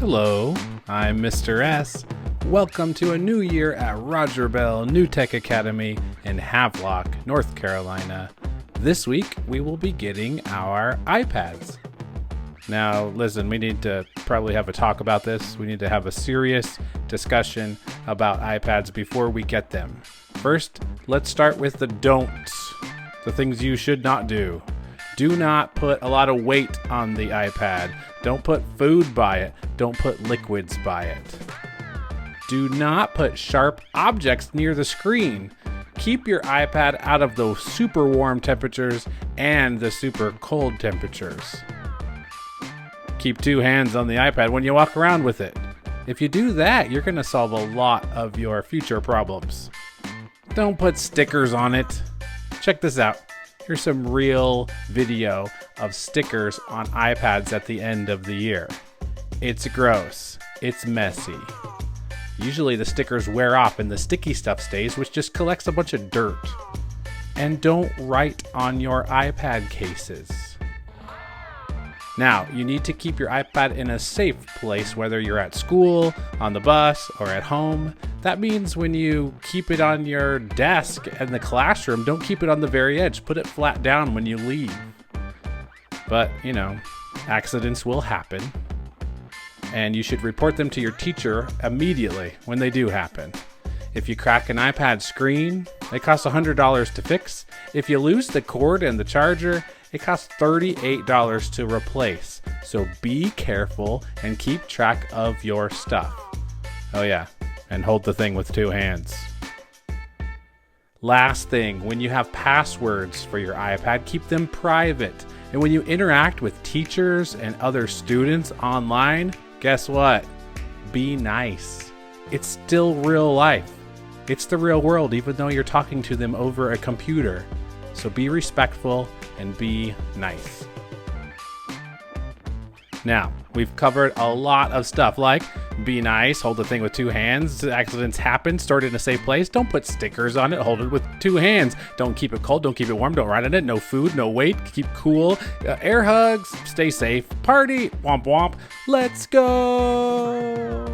Hello, I'm Mr. S. Welcome to a new year at Roger Bell New Tech Academy in Havelock, North Carolina. This week, we will be getting our iPads. Now, listen, we need to probably have a talk about this. We need to have a serious discussion about iPads before we get them. First, let's start with the don'ts, the things you should not do. Do not put a lot of weight on the iPad. Don't put food by it. Don't put liquids by it. Do not put sharp objects near the screen. Keep your iPad out of the super warm temperatures and the super cold temperatures. Keep two hands on the iPad when you walk around with it. If you do that, you're going to solve a lot of your future problems. Don't put stickers on it. Check this out. Here's some real video of stickers on iPads at the end of the year. It's gross. It's messy. Usually the stickers wear off and the sticky stuff stays, which just collects a bunch of dirt. And don't write on your iPad cases. Now, you need to keep your iPad in a safe place, whether you're at school, on the bus, or at home. That means when you keep it on your desk in the classroom, don't keep it on the very edge. Put it flat down when you leave. But, accidents will happen. And you should report them to your teacher immediately when they do happen. If you crack an iPad screen, it costs $100 to fix. If you lose the cord and the charger, it costs $38 to replace. So be careful and keep track of your stuff. Oh yeah, and hold the thing with two hands. Last thing, when you have passwords for your iPad, keep them private. And when you interact with teachers and other students online, guess what? Be nice. It's still real life. It's the real world, even though you're talking to them over a computer. So be respectful and be nice. Now, we've covered a lot of stuff like be nice, hold the thing with two hands, accidents happen, store it in a safe place, don't put stickers on it, hold it with two hands, don't keep it cold, don't keep it warm, don't write on it, no food, no weight, keep cool, air hugs, stay safe, party, womp womp, let's go!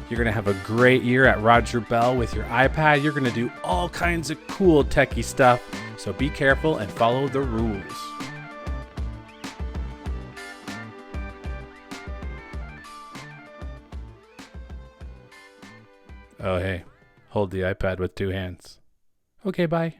You're going to have a great year at Roger Bell with your iPad. You're going to do all kinds of cool techie stuff. So be careful and follow the rules. Oh, hey, hold the iPad with two hands. Okay, bye.